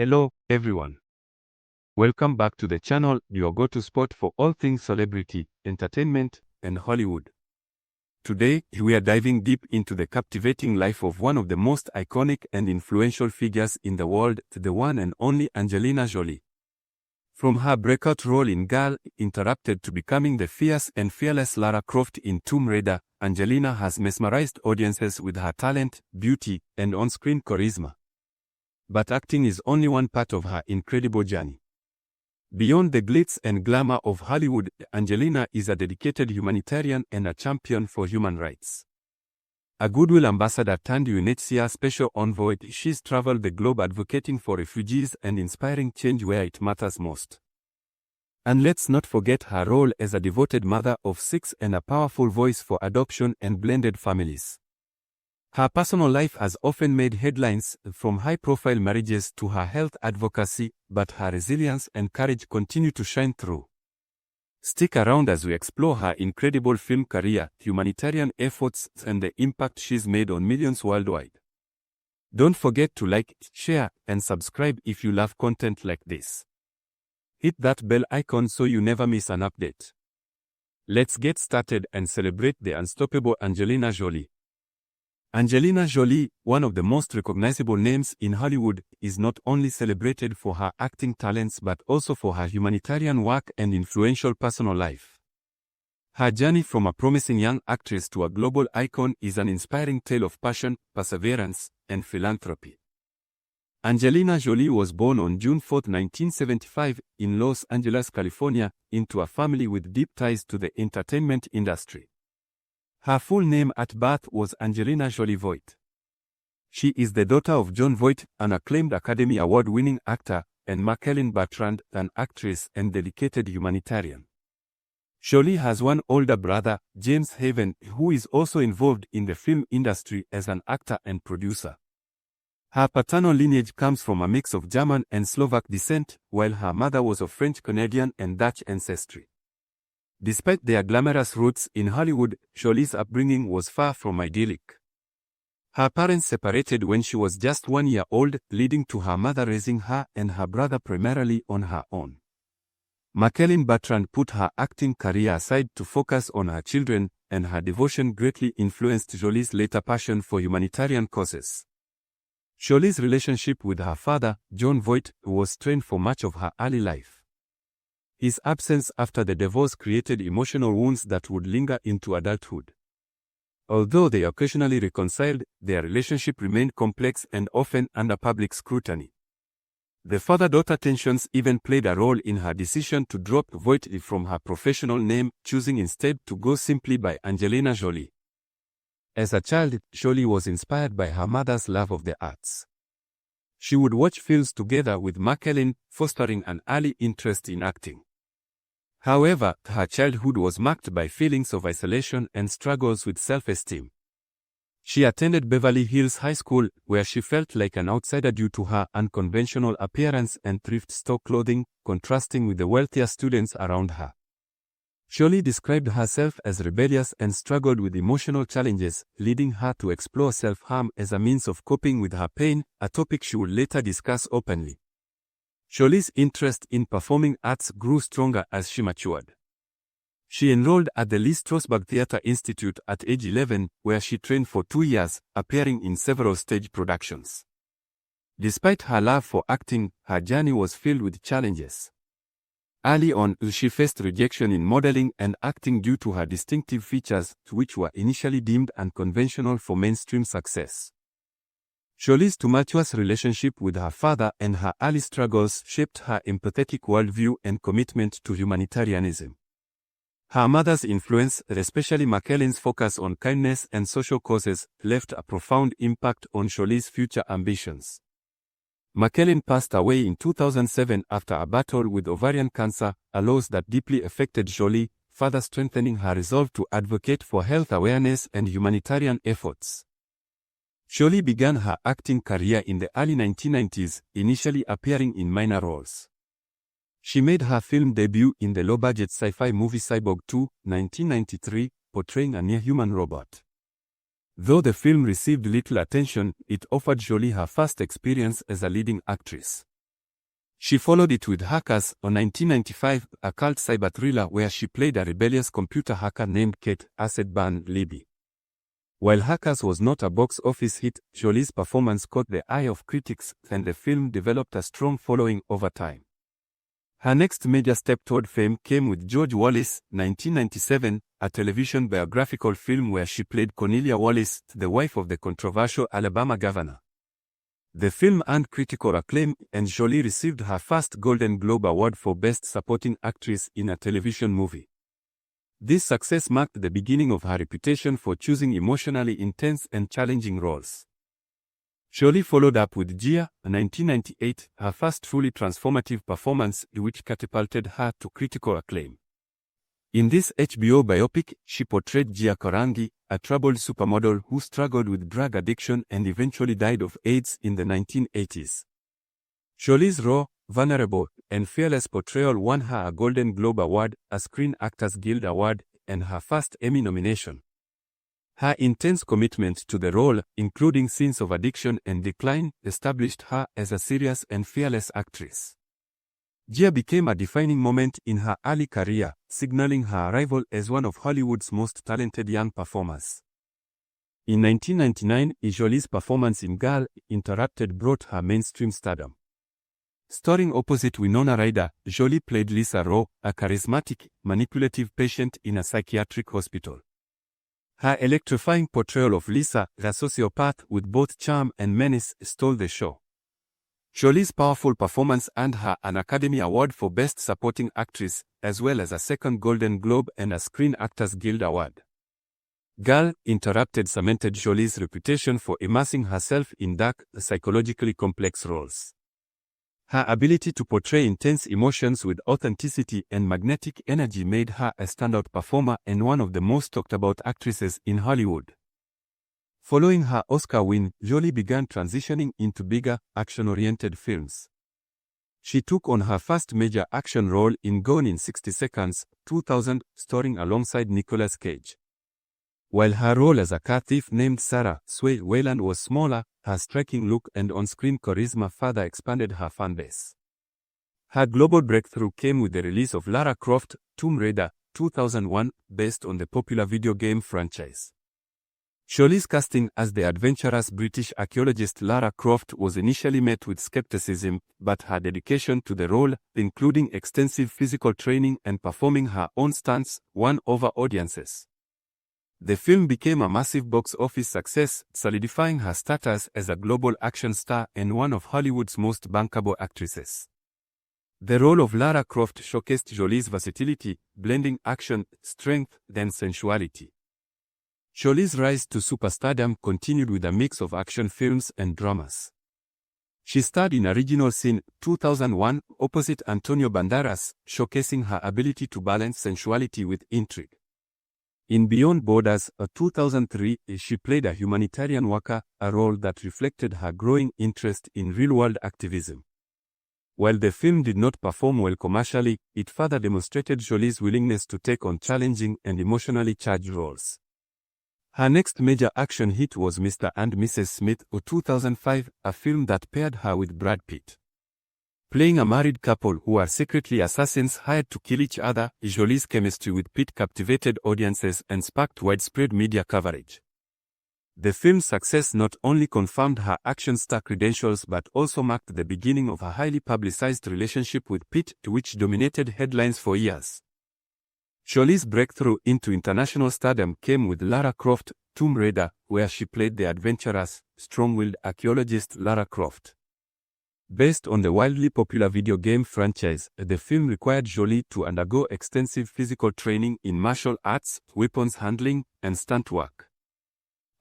Hello, everyone. Welcome back to the channel, your go-to spot for all things celebrity, entertainment, and Hollywood. Today, we are diving deep into the captivating life of one of the most iconic and influential figures in the world, the one and only Angelina Jolie. From her breakout role in Girl, Interrupted to becoming the fierce and fearless Lara Croft in Tomb Raider, Angelina has mesmerized audiences with her talent, beauty, and on-screen charisma. But acting is only one part of her incredible journey. Beyond the glitz and glamour of Hollywood, Angelina is a dedicated humanitarian and a champion for human rights. A goodwill ambassador turned UNHCR special envoy, she's traveled the globe advocating for refugees and inspiring change where it matters most. And let's not forget her role as a devoted mother of 6 and a powerful voice for adoption and blended families. Her personal life has often made headlines, from high-profile marriages to her health advocacy, but her resilience and courage continue to shine through. Stick around as we explore her incredible film career, humanitarian efforts, and the impact she's made on millions worldwide. Don't forget to like, share, and subscribe if you love content like this. Hit that bell icon so you never miss an update. Let's get started and celebrate the unstoppable Angelina Jolie. Angelina Jolie, one of the most recognizable names in Hollywood, is not only celebrated for her acting talents but also for her humanitarian work and influential personal life. Her journey from a promising young actress to a global icon is an inspiring tale of passion, perseverance, and philanthropy. Angelina Jolie was born on June 4, 1975, in Los Angeles, California, into a family with deep ties to the entertainment industry. Her full name at birth was Angelina Jolie Voight. She is the daughter of Jon Voight, an acclaimed Academy Award-winning actor, and Mackelin Bertrand, an actress and dedicated humanitarian. Jolie has one older brother, James Haven, who is also involved in the film industry as an actor and producer. Her paternal lineage comes from a mix of German and Slovak descent, while her mother was of French-Canadian and Dutch ancestry. Despite their glamorous roots in Hollywood, Jolie's upbringing was far from idyllic. Her parents separated when she was just 1 year old, leading to her mother raising her and her brother primarily on her own. Mackelin Bertrand put her acting career aside to focus on her children, and her devotion greatly influenced Jolie's later passion for humanitarian causes. Jolie's relationship with her father, Jon Voight, was strained for much of her early life. His absence after the divorce created emotional wounds that would linger into adulthood. Although they occasionally reconciled, their relationship remained complex and often under public scrutiny. The father-daughter tensions even played a role in her decision to drop Voight from her professional name, choosing instead to go simply by Angelina Jolie. As a child, Jolie was inspired by her mother's love of the arts. She would watch films together with Mackelin, fostering an early interest in acting. However, her childhood was marked by feelings of isolation and struggles with self-esteem. She attended Beverly Hills High School, where she felt like an outsider due to her unconventional appearance and thrift store clothing, contrasting with the wealthier students around her. Jolie described herself as rebellious and struggled with emotional challenges, leading her to explore self-harm as a means of coping with her pain, a topic she would later discuss openly. Jolie's interest in performing arts grew stronger as she matured. She enrolled at the Lee Strasberg Theatre Institute at age 11, where she trained for 2 years, appearing in several stage productions. Despite her love for acting, her journey was filled with challenges. Early on, she faced rejection in modeling and acting due to her distinctive features, which were initially deemed unconventional for mainstream success. Jolie's tumultuous relationship with her father and her early struggles shaped her empathetic worldview and commitment to humanitarianism. Her mother's influence, especially Mackellin's focus on kindness and social causes, left a profound impact on Jolie's future ambitions. Mackelin passed away in 2007 after a battle with ovarian cancer, a loss that deeply affected Jolie, further strengthening her resolve to advocate for health awareness and humanitarian efforts. Jolie began her acting career in the early 1990s, initially appearing in minor roles. She made her film debut in the low-budget sci-fi movie Cyborg 2, 1993, portraying a near-human robot. Though the film received little attention, it offered Jolie her first experience as a leading actress. She followed it with Hackers in 1995, a cult cyber thriller where she played a rebellious computer hacker named Kate Libby. While Hackers was not a box office hit, Jolie's performance caught the eye of critics, and the film developed a strong following over time. Her next major step toward fame came with George Wallace, 1997, a television biographical film where she played Cornelia Wallace, the wife of the controversial Alabama governor. The film earned critical acclaim, and Jolie received her first Golden Globe Award for Best Supporting Actress in a television movie. This success marked the beginning of her reputation for choosing emotionally intense and challenging roles. Jolie followed up with Gia, 1998, her first truly transformative performance, which catapulted her to critical acclaim. In this HBO biopic, she portrayed Gia Korangi, a troubled supermodel who struggled with drug addiction and eventually died of AIDS in the 1980s. Jolie's raw, vulnerable, and fearless portrayal won her a Golden Globe Award, a Screen Actors Guild Award, and her first Emmy nomination. Her intense commitment to the role, including scenes of addiction and decline, established her as a serious and fearless actress. Gia became a defining moment in her early career, signaling her arrival as one of Hollywood's most talented young performers. In 1999, Jolie's performance in Girl, Interrupted brought her mainstream stardom. Starring opposite Winona Ryder, Jolie played Lisa Rowe, a charismatic, manipulative patient in a psychiatric hospital. Her electrifying portrayal of Lisa, a sociopath with both charm and menace, stole the show. Jolie's powerful performance earned her an Academy Award for Best Supporting Actress, as well as a second Golden Globe and a Screen Actors Guild Award. Girl, Interrupted cemented Jolie's reputation for immersing herself in dark, psychologically complex roles. Her ability to portray intense emotions with authenticity and magnetic energy made her a standout performer and one of the most talked about actresses in Hollywood. Following her Oscar win, Jolie began transitioning into bigger, action-oriented films. She took on her first major action role in Gone in 60 Seconds, 2000, starring alongside Nicolas Cage. While her role as a car thief named Sarah Sway Wayland was smaller, her striking look and on-screen charisma further expanded her fanbase. Her global breakthrough came with the release of Lara Croft, Tomb Raider, 2001, based on the popular video game franchise. Jolie's casting as the adventurous British archaeologist Lara Croft was initially met with skepticism, but her dedication to the role, including extensive physical training and performing her own stunts, won over audiences. The film became a massive box office success, solidifying her status as a global action star and one of Hollywood's most bankable actresses. The role of Lara Croft showcased Jolie's versatility, blending action, strength, and sensuality. Jolie's rise to superstardom continued with a mix of action films and dramas. She starred in Original Sin, 2001, opposite Antonio Banderas, showcasing her ability to balance sensuality with intrigue. In Beyond Borders, 2003, she played a humanitarian worker, a role that reflected her growing interest in real-world activism. While the film did not perform well commercially, it further demonstrated Jolie's willingness to take on challenging and emotionally charged roles. Her next major action hit was Mr. and Mrs. Smith, 2005, a film that paired her with Brad Pitt. Playing a married couple who are secretly assassins hired to kill each other, Jolie's chemistry with Pitt captivated audiences and sparked widespread media coverage. The film's success not only confirmed her action star credentials but also marked the beginning of a highly publicized relationship with Pitt, which dominated headlines for years. Jolie's breakthrough into international stardom came with Lara Croft, Tomb Raider, where she played the adventurous, strong-willed archaeologist Lara Croft. Based on the wildly popular video game franchise, the film required Jolie to undergo extensive physical training in martial arts, weapons handling, and stunt work.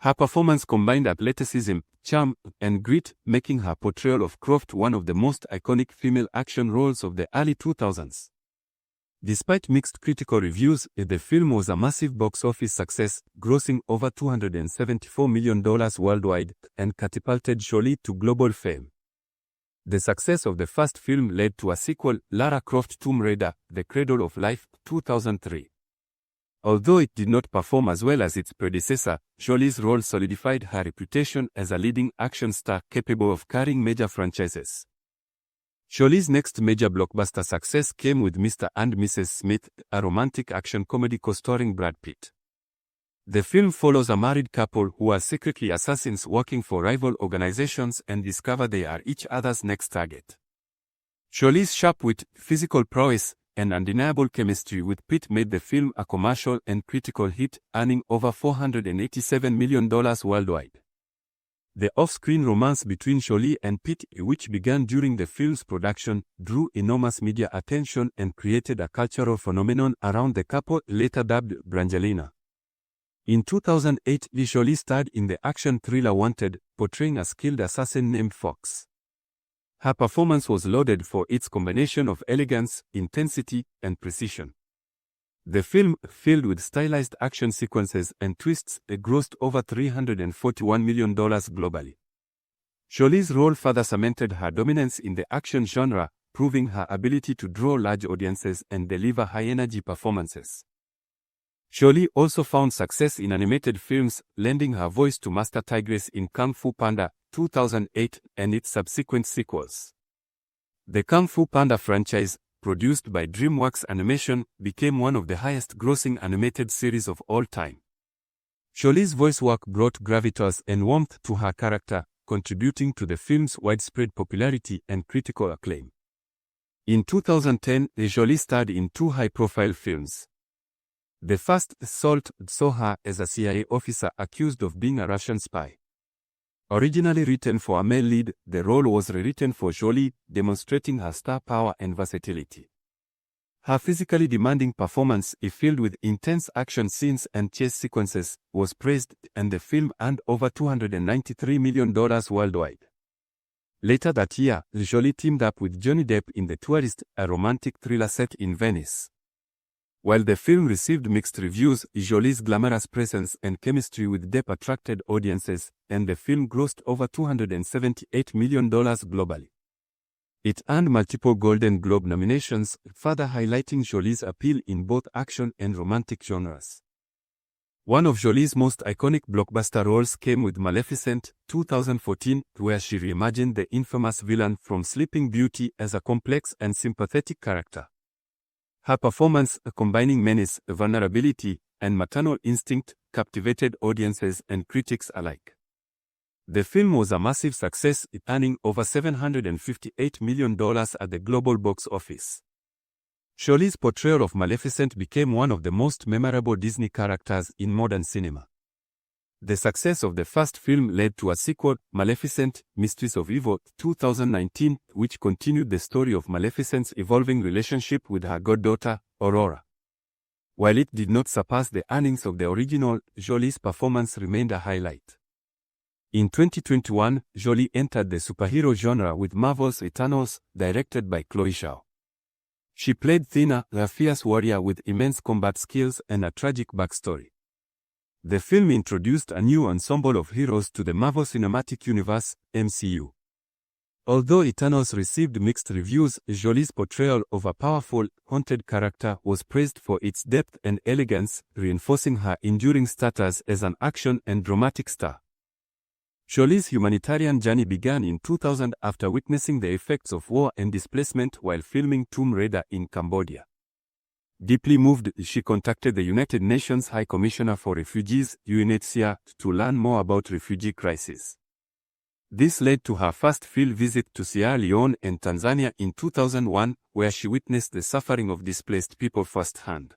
Her performance combined athleticism, charm, and grit, making her portrayal of Croft one of the most iconic female action roles of the early 2000s. Despite mixed critical reviews, the film was a massive box office success, grossing over $274 million worldwide, and catapulted Jolie to global fame. The success of the first film led to a sequel, Lara Croft Tomb Raider, The Cradle of Life, 2003. Although it did not perform as well as its predecessor, Jolie's role solidified her reputation as a leading action star capable of carrying major franchises. Jolie's next major blockbuster success came with Mr. and Mrs. Smith, a romantic action comedy co-starring Brad Pitt. The film follows a married couple who are secretly assassins working for rival organizations and discover they are each other's next target. Jolie's sharp wit, physical prowess, and undeniable chemistry with Pitt made the film a commercial and critical hit, earning over $487 million worldwide. The off-screen romance between Jolie and Pitt, which began during the film's production, drew enormous media attention and created a cultural phenomenon around the couple, later dubbed Brangelina. In 2008, Jolie starred in the action thriller Wanted, portraying a skilled assassin named Fox. Her performance was lauded for its combination of elegance, intensity, and precision. The film, filled with stylized action sequences and twists, grossed over $341 million globally. Jolie's role further cemented her dominance in the action genre, proving her ability to draw large audiences and deliver high-energy performances. Jolie also found success in animated films, lending her voice to Master Tigress in Kung Fu Panda, 2008, and its subsequent sequels. The Kung Fu Panda franchise, produced by DreamWorks Animation, became one of the highest-grossing animated series of all time. Jolie's voice work brought gravitas and warmth to her character, contributing to the film's widespread popularity and critical acclaim. In 2010, Jolie starred in two high-profile films. The first, Salt, saw her as a CIA officer accused of being a Russian spy. Originally written for a male lead, the role was rewritten for Jolie, demonstrating her star power and versatility. Her physically demanding performance, filled with intense action scenes and chase sequences, was praised, and the film earned over $293 million worldwide. Later that year, Jolie teamed up with Johnny Depp in The Tourist, a romantic thriller set in Venice. While the film received mixed reviews, Jolie's glamorous presence and chemistry with Depp attracted audiences, and the film grossed over $278 million globally. It earned multiple Golden Globe nominations, further highlighting Jolie's appeal in both action and romantic genres. One of Jolie's most iconic blockbuster roles came with Maleficent, 2014, where she reimagined the infamous villain from Sleeping Beauty as a complex and sympathetic character. Her performance, combining menace, vulnerability, and maternal instinct, captivated audiences and critics alike. The film was a massive success, earning over $758 million at the global box office. Jolie's portrayal of Maleficent became one of the most memorable Disney characters in modern cinema. The success of the first film led to a sequel, Maleficent, Mistress of Evil, 2019, which continued the story of Maleficent's evolving relationship with her goddaughter, Aurora. While it did not surpass the earnings of the original, Jolie's performance remained a highlight. In 2021, Jolie entered the superhero genre with Marvel's Eternals, directed by Chloe Zhao. She played Thena, a fierce warrior with immense combat skills and a tragic backstory. The film introduced a new ensemble of heroes to the Marvel Cinematic Universe, MCU. Although Eternals received mixed reviews, Jolie's portrayal of a powerful, haunted character was praised for its depth and elegance, reinforcing her enduring status as an action and dramatic star. Jolie's humanitarian journey began in 2000 after witnessing the effects of war and displacement while filming Tomb Raider in Cambodia. Deeply moved, she contacted the United Nations High Commissioner for Refugees, UNHCR, to learn more about refugee crisis. This led to her first field visit to Sierra Leone and Tanzania in 2001, where she witnessed the suffering of displaced people firsthand.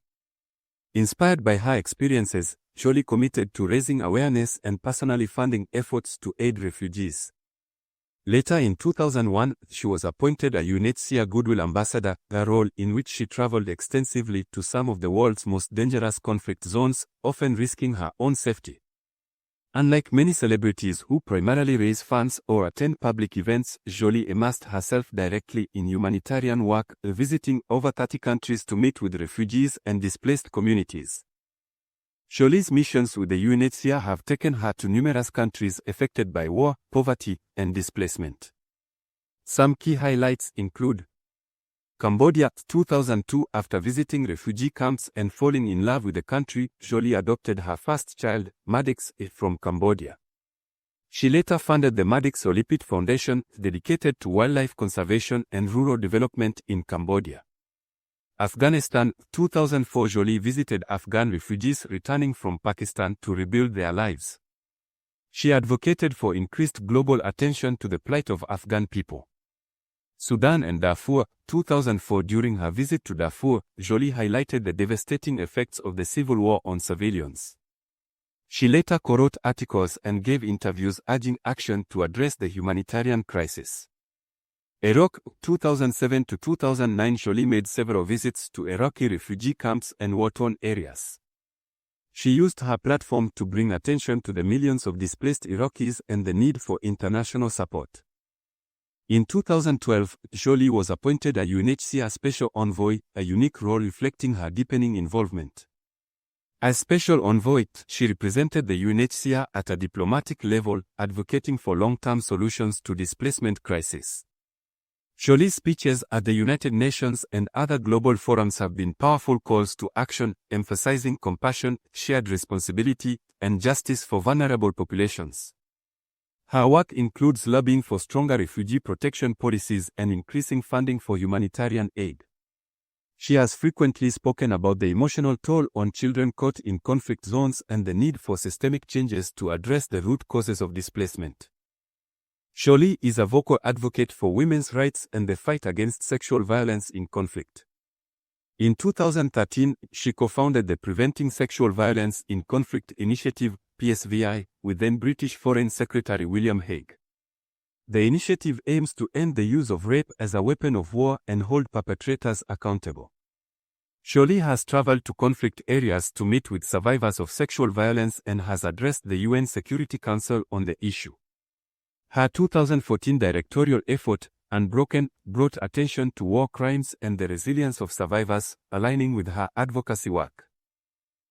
Inspired by her experiences, Jolie committed to raising awareness and personally funding efforts to aid refugees. Later in 2001, she was appointed a UNHCR Goodwill Ambassador, a role in which she traveled extensively to some of the world's most dangerous conflict zones, often risking her own safety. Unlike many celebrities who primarily raise funds or attend public events, Jolie immersed herself directly in humanitarian work, visiting over 30 countries to meet with refugees and displaced communities. Jolie's missions with the UNHCR have taken her to numerous countries affected by war, poverty, and displacement. Some key highlights include Cambodia, 2002. After visiting refugee camps and falling in love with the country, Jolie adopted her first child, Maddox, from Cambodia. She later founded the Madix Olipit Foundation, dedicated to wildlife conservation and rural development in Cambodia. Afghanistan, 2004. Jolie visited Afghan refugees returning from Pakistan to rebuild their lives. She advocated for increased global attention to the plight of Afghan people. Sudan and Darfur, 2004. During her visit to Darfur, Jolie highlighted the devastating effects of the civil war on civilians. She later co-wrote articles and gave interviews urging action to address the humanitarian crisis. Iraq, 2007 to 2009. Jolie made several visits to Iraqi refugee camps and war-torn areas. She used her platform to bring attention to the millions of displaced Iraqis and the need for international support. In 2012, Jolie was appointed a UNHCR Special Envoy, a unique role reflecting her deepening involvement. As Special Envoy, she represented the UNHCR at a diplomatic level, advocating for long-term solutions to displacement crises. Jolie's speeches at the United Nations and other global forums have been powerful calls to action, emphasizing compassion, shared responsibility, and justice for vulnerable populations. Her work includes lobbying for stronger refugee protection policies and increasing funding for humanitarian aid. She has frequently spoken about the emotional toll on children caught in conflict zones and the need for systemic changes to address the root causes of displacement. Jolie is a vocal advocate for women's rights and the fight against sexual violence in conflict. In 2013, she co-founded the Preventing Sexual Violence in Conflict Initiative, PSVI, with then British Foreign Secretary William Hague. The initiative aims to end the use of rape as a weapon of war and hold perpetrators accountable. Jolie has traveled to conflict areas to meet with survivors of sexual violence and has addressed the UN Security Council on the issue. Her 2014 directorial effort, Unbroken, brought attention to war crimes and the resilience of survivors, aligning with her advocacy work.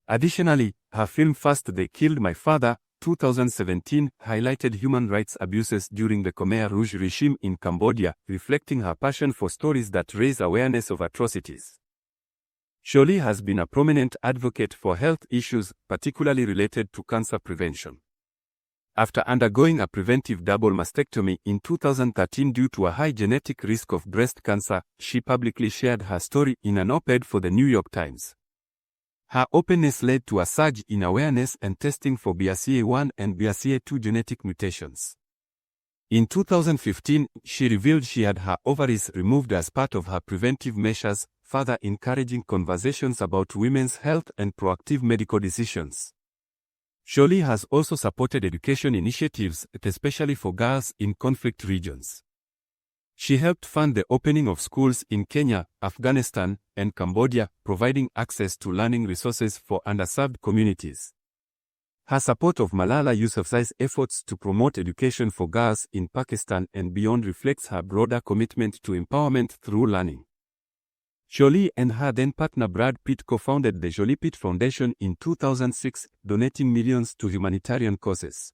Additionally, her film First They Killed My Father, 2017, highlighted human rights abuses during the Khmer Rouge regime in Cambodia, reflecting her passion for stories that raise awareness of atrocities. Jolie has been a prominent advocate for health issues, particularly related to cancer prevention. After undergoing a preventive double mastectomy in 2013 due to a high genetic risk of breast cancer, she publicly shared her story in an op-ed for the New York Times. Her openness led to a surge in awareness and testing for BRCA1 and BRCA2 genetic mutations. In 2015, she revealed she had her ovaries removed as part of her preventive measures, further encouraging conversations about women's health and proactive medical decisions. Jolie has also supported education initiatives, especially for girls in conflict regions. She helped fund the opening of schools in Kenya, Afghanistan, and Cambodia, providing access to learning resources for underserved communities. Her support of Malala Yousafzai's efforts to promote education for girls in Pakistan and beyond reflects her broader commitment to empowerment through learning. Jolie and her then-partner Brad Pitt co-founded the Jolie Pitt Foundation in 2006, donating millions to humanitarian causes.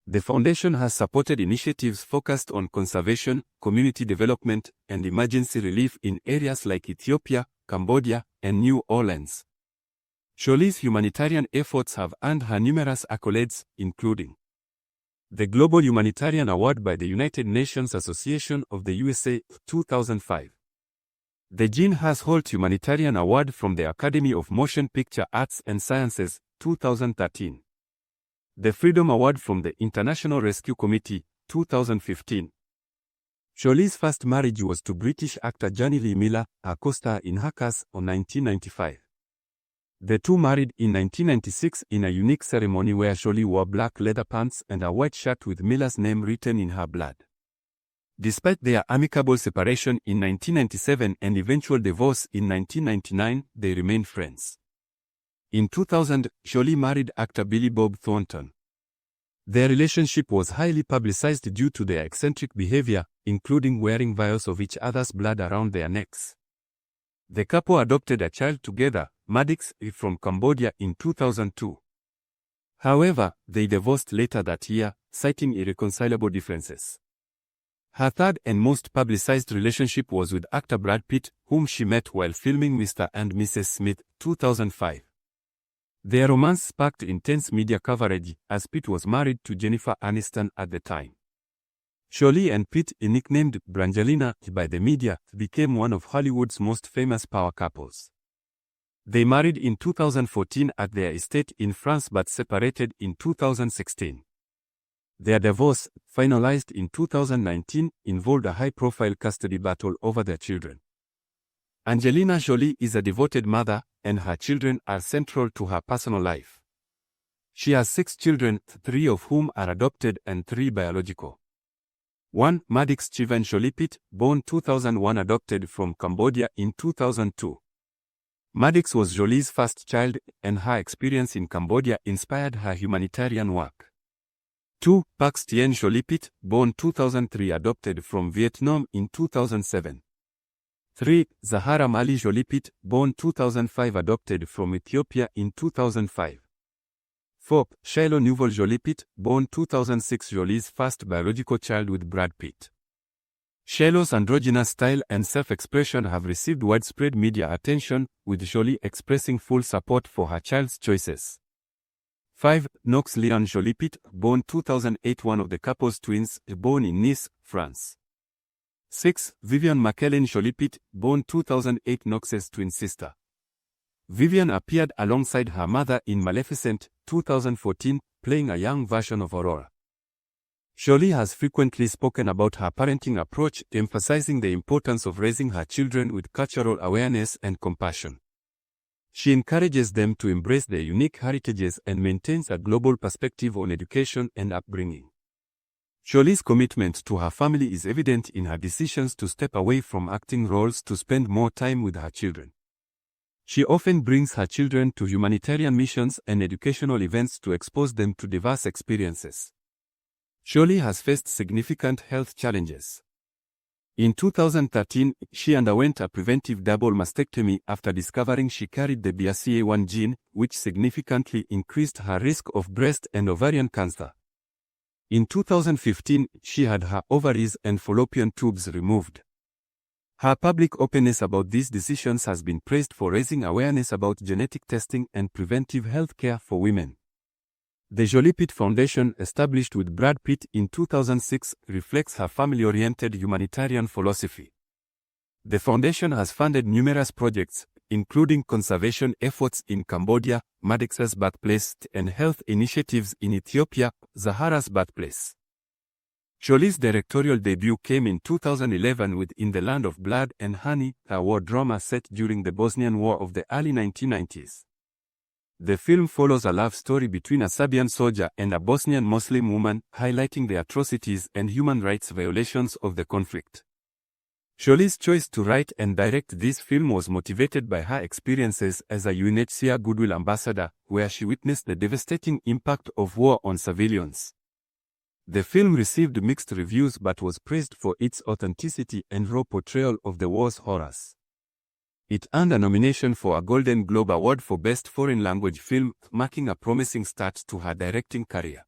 The foundation has supported initiatives focused on conservation, community development, and emergency relief in areas like Ethiopia, Cambodia, and New Orleans. Jolie's humanitarian efforts have earned her numerous accolades, including the Global Humanitarian Award by the United Nations Association of the USA, 2005. The Jean Haas Holt Humanitarian Award from the Academy of Motion Picture Arts and Sciences, 2013. The Freedom Award from the International Rescue Committee, 2015. Jolie's first marriage was to British actor Johnny Lee Miller, her co-star in Hackers, on 1995. The two married in 1996 in a unique ceremony where Jolie wore black leather pants and a white shirt with Miller's name written in her blood. Despite their amicable separation in 1997 and eventual divorce in 1999, they remained friends. In 2000, Jolie married actor Billy Bob Thornton. Their relationship was highly publicized due to their eccentric behavior, including wearing vials of each other's blood around their necks. The couple adopted a child together, Madix, from Cambodia in 2002. However, they divorced later that year, citing irreconcilable differences. Her third and most publicized relationship was with actor Brad Pitt, whom she met while filming Mr. and Mrs. Smith, 2005. Their romance sparked intense media coverage, as Pitt was married to Jennifer Aniston at the time. Jolie and Pitt, nicknamed Brangelina by the media, became one of Hollywood's most famous power couples. They married in 2014 at their estate in France but separated in 2016. Their divorce, finalized in 2019, involved a high-profile custody battle over their children. Angelina Jolie is a devoted mother, and her children are central to her personal life. She has 6 children, 3 of whom are adopted and 3 biological. 1. Maddox Chivan Jolie Pitt, born 2001, adopted from Cambodia in 2002. Maddox was Jolie's first child, and her experience in Cambodia inspired her humanitarian work. 2. Pax Tien Jolie Pitt, born 2003, adopted from Vietnam in 2007. 3. Zahara Mali Jolie Pitt, born 2005, adopted from Ethiopia in 2005. 4. Shiloh Nouveau Jolie Pitt, born 2006, Jolie's first biological child with Brad Pitt. Shiloh's androgynous style and self-expression have received widespread media attention, with Jolie expressing full support for her child's choices. 5. Knox Leon Jolie Pitt, born 2008, one of the couple's twins, born in Nice, France. 6. Vivian McKellen Jolie Pitt, born 2008, Knox's twin sister. Vivian appeared alongside her mother in Maleficent, 2014, playing a young version of Aurora. Jolie has frequently spoken about her parenting approach, emphasizing the importance of raising her children with cultural awareness and compassion. She encourages them to embrace their unique heritages and maintains a global perspective on education and upbringing. Jolie's commitment to her family is evident in her decisions to step away from acting roles to spend more time with her children. She often brings her children to humanitarian missions and educational events to expose them to diverse experiences. Jolie has faced significant health challenges. In 2013, she underwent a preventive double mastectomy after discovering she carried the BRCA1 gene, which significantly increased her risk of breast and ovarian cancer. In 2015, she had her ovaries and fallopian tubes removed. Her public openness about these decisions has been praised for raising awareness about genetic testing and preventive health care for women. The Jolie Pitt Foundation, established with Brad Pitt in 2006, reflects her family-oriented humanitarian philosophy. The foundation has funded numerous projects, including conservation efforts in Cambodia, Maddox's birthplace, and health initiatives in Ethiopia, Zahara's birthplace. Jolie's directorial debut came in 2011 with In the Land of Blood and Honey, a war drama set during the Bosnian War of the early 1990s. The film follows a love story between a Serbian soldier and a Bosnian Muslim woman, highlighting the atrocities and human rights violations of the conflict. Jolie's choice to write and direct this film was motivated by her experiences as a UNHCR Goodwill Ambassador, where she witnessed the devastating impact of war on civilians. The film received mixed reviews but was praised for its authenticity and raw portrayal of the war's horrors. It earned a nomination for a Golden Globe Award for Best Foreign Language Film, marking a promising start to her directing career.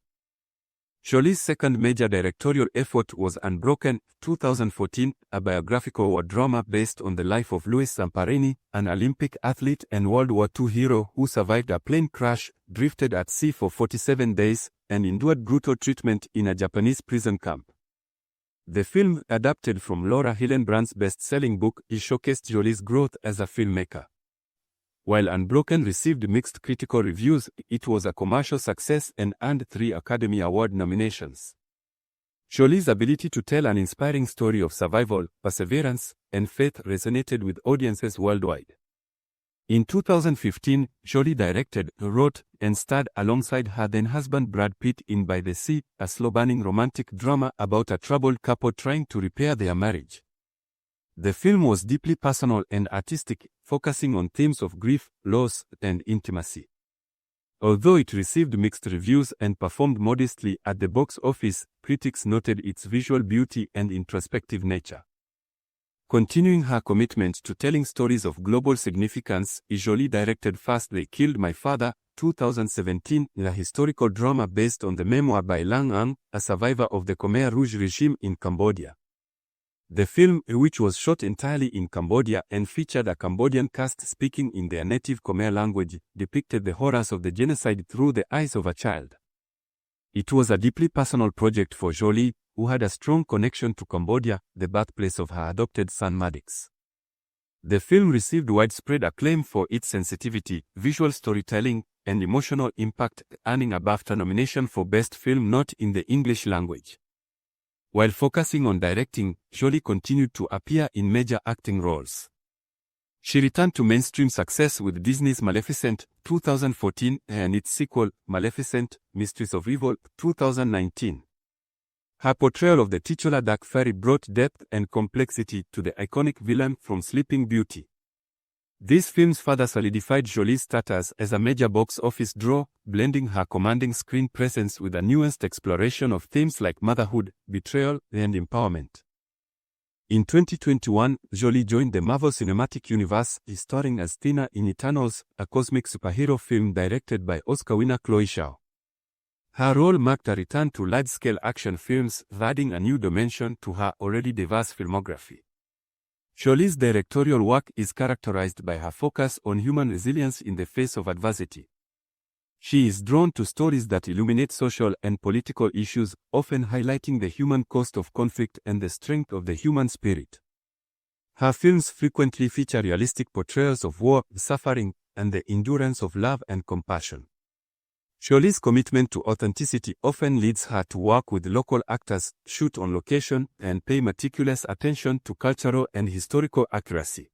Jolie's second major directorial effort was Unbroken, 2014, a biographical war drama based on the life of Louis Zamperini, an Olympic athlete and World War II hero who survived a plane crash, drifted at sea for 47 days, and endured brutal treatment in a Japanese prison camp. The film, adapted from Laura Hillenbrand's best-selling book, showcased Jolie's growth as a filmmaker. While Unbroken received mixed critical reviews, it was a commercial success and earned 3 Academy Award nominations. Jolie's ability to tell an inspiring story of survival, perseverance, and faith resonated with audiences worldwide. In 2015, Jolie directed, wrote, and starred alongside her then-husband Brad Pitt in By the Sea, a slow-burning romantic drama about a troubled couple trying to repair their marriage. The film was deeply personal and artistic, focusing on themes of grief, loss, and intimacy. Although it received mixed reviews and performed modestly at the box office, critics noted its visual beauty and introspective nature. Continuing her commitment to telling stories of global significance, Jolie directed First They Killed My Father, 2017, a historical drama based on the memoir by Lang Ang, a survivor of the Khmer Rouge regime in Cambodia. The film, which was shot entirely in Cambodia and featured a Cambodian cast speaking in their native Khmer language, depicted the horrors of the genocide through the eyes of a child. It was a deeply personal project for Jolie, who had a strong connection to Cambodia, the birthplace of her adopted son Maddox. The film received widespread acclaim for its sensitivity, visual storytelling, and emotional impact, earning a BAFTA nomination for Best Film Not in the English Language. While focusing on directing, Jolie continued to appear in major acting roles. She returned to mainstream success with Disney's Maleficent, 2014, and its sequel, Maleficent, Mistress of Evil, 2019. Her portrayal of the titular dark fairy brought depth and complexity to the iconic villain from Sleeping Beauty. These films further solidified Jolie's status as a major box office draw, blending her commanding screen presence with a nuanced exploration of themes like motherhood, betrayal, and empowerment. In 2021, Jolie joined the Marvel Cinematic Universe, starring as Tina in Eternals, a cosmic superhero film directed by Oscar winner Chloe Zhao. Her role marked a return to large-scale action films, adding a new dimension to her already diverse filmography. Jolie's directorial work is characterized by her focus on human resilience in the face of adversity. She is drawn to stories that illuminate social and political issues, often highlighting the human cost of conflict and the strength of the human spirit. Her films frequently feature realistic portrayals of war, suffering, and the endurance of love and compassion. Jolie's commitment to authenticity often leads her to work with local actors, shoot on location, and pay meticulous attention to cultural and historical accuracy.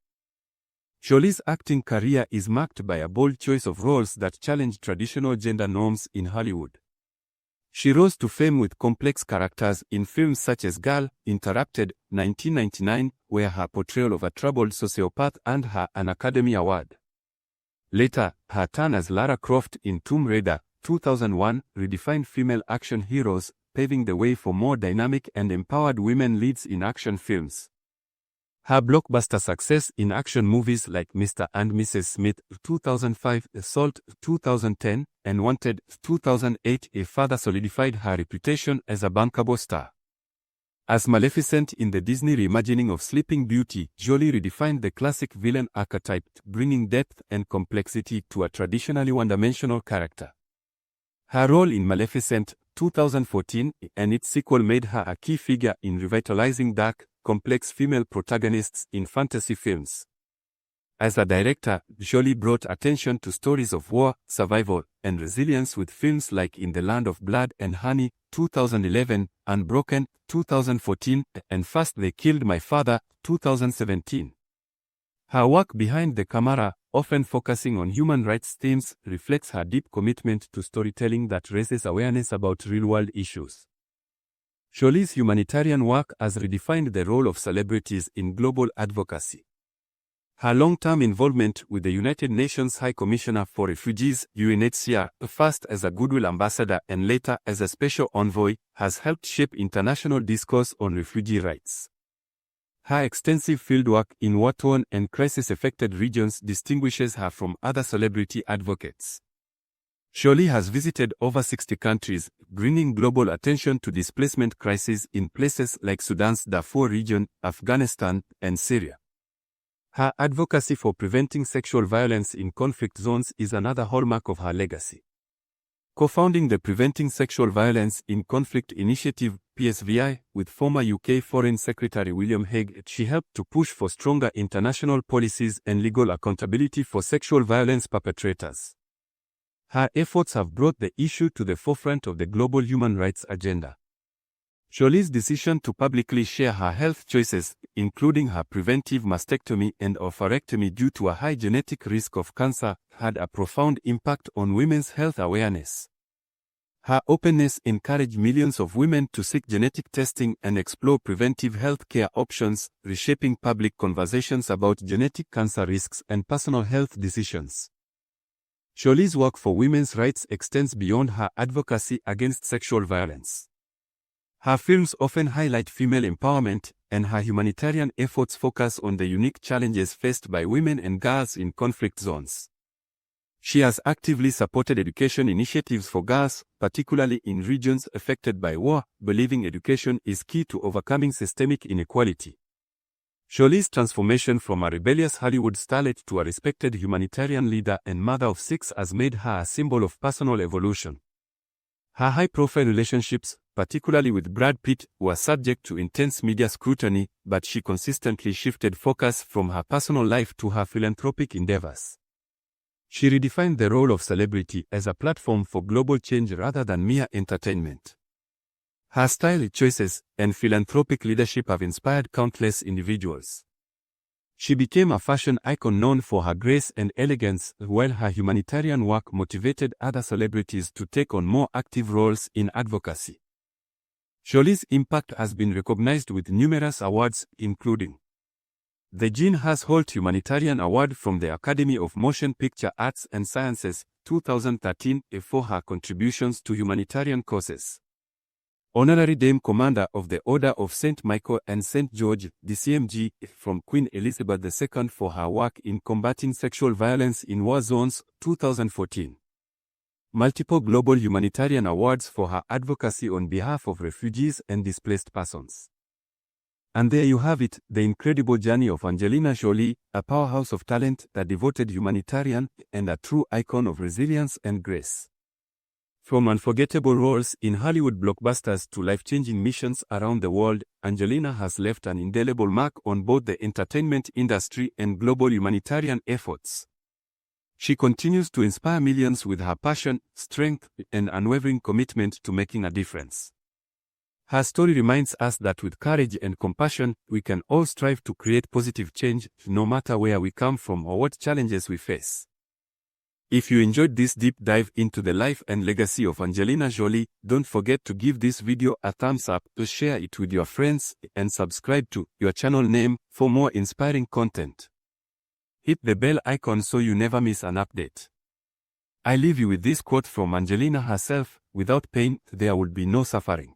Jolie's acting career is marked by a bold choice of roles that challenge traditional gender norms in Hollywood. She rose to fame with complex characters in films such as Girl, Interrupted, 1999, where her portrayal of a troubled sociopath earned her an Academy Award. Later, her turn as Lara Croft in Tomb Raider, 2001, redefined female action heroes, paving the way for more dynamic and empowered women leads in action films. Her blockbuster success in action movies like Mr. and Mrs. Smith, 2005, Assault, 2010, and Wanted, 2008, further solidified her reputation as a bankable star. As Maleficent in the Disney reimagining of Sleeping Beauty, Jolie redefined the classic villain archetype, bringing depth and complexity to a traditionally one-dimensional character. Her role in Maleficent, 2014, and its sequel made her a key figure in revitalizing dark, complex female protagonists in fantasy films. As a director, Jolie brought attention to stories of war, survival, and resilience with films like In the Land of Blood and Honey, 2011, Unbroken, 2014, and First They Killed My Father, 2017. Her work behind the camera, often focusing on human rights themes, reflects her deep commitment to storytelling that raises awareness about real-world issues. Jolie's humanitarian work has redefined the role of celebrities in global advocacy. Her long-term involvement with the United Nations High Commissioner for Refugees, UNHCR, first as a Goodwill Ambassador and later as a Special Envoy, has helped shape international discourse on refugee rights. Her extensive fieldwork in war-torn and crisis-affected regions distinguishes her from other celebrity advocates. Jolie has visited over 60 countries, bringing global attention to displacement crises in places like Sudan's Darfur region, Afghanistan, and Syria. Her advocacy for preventing sexual violence in conflict zones is another hallmark of her legacy. Co-founding the Preventing Sexual Violence in Conflict Initiative, PSVI, with former UK Foreign Secretary William Hague, she helped to push for stronger international policies and legal accountability for sexual violence perpetrators. Her efforts have brought the issue to the forefront of the global human rights agenda. Jolie's decision to publicly share her health choices, including her preventive mastectomy and oophorectomy due to a high genetic risk of cancer, had a profound impact on women's health awareness. Her openness encouraged millions of women to seek genetic testing and explore preventive health care options, reshaping public conversations about genetic cancer risks and personal health decisions. Jolie's work for women's rights extends beyond her advocacy against sexual violence. Her films often highlight female empowerment, and her humanitarian efforts focus on the unique challenges faced by women and girls in conflict zones. She has actively supported education initiatives for girls, particularly in regions affected by war, believing education is key to overcoming systemic inequality. Jolie's transformation from a rebellious Hollywood starlet to a respected humanitarian leader and mother of 6 has made her a symbol of personal evolution. Her high-profile relationships, particularly with Brad Pitt, were subject to intense media scrutiny, but she consistently shifted focus from her personal life to her philanthropic endeavors. She redefined the role of celebrity as a platform for global change rather than mere entertainment. Her style choices and philanthropic leadership have inspired countless individuals. She became a fashion icon known for her grace and elegance, while her humanitarian work motivated other celebrities to take on more active roles in advocacy. Jolie's impact has been recognized with numerous awards, including the Jean Haas Holt Humanitarian Award from the Academy of Motion Picture Arts and Sciences, 2013, for her contributions to humanitarian causes. Honorary Dame Commander of the Order of St. Michael and St. George, DCMG, from Queen Elizabeth II for her work in combating sexual violence in war zones, 2014. Multiple global humanitarian awards for her advocacy on behalf of refugees and displaced persons. And there you have it, the incredible journey of Angelina Jolie, a powerhouse of talent, a devoted humanitarian, and a true icon of resilience and grace. From unforgettable roles in Hollywood blockbusters to life-changing missions around the world, Angelina has left an indelible mark on both the entertainment industry and global humanitarian efforts. She continues to inspire millions with her passion, strength, and unwavering commitment to making a difference. Her story reminds us that with courage and compassion, we can all strive to create positive change, no matter where we come from or what challenges we face. If you enjoyed this deep dive into the life and legacy of Angelina Jolie, don't forget to give this video a thumbs up, to share it with your friends, and subscribe to your channel name for more inspiring content. Hit the bell icon so you never miss an update. I leave you with this quote from Angelina herself: "Without pain, there would be no suffering.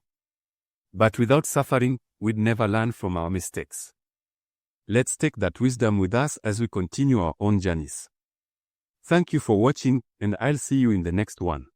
But without suffering, we'd never learn from our mistakes." Let's take that wisdom with us as we continue our own journeys. Thank you for watching, and I'll see you in the next one.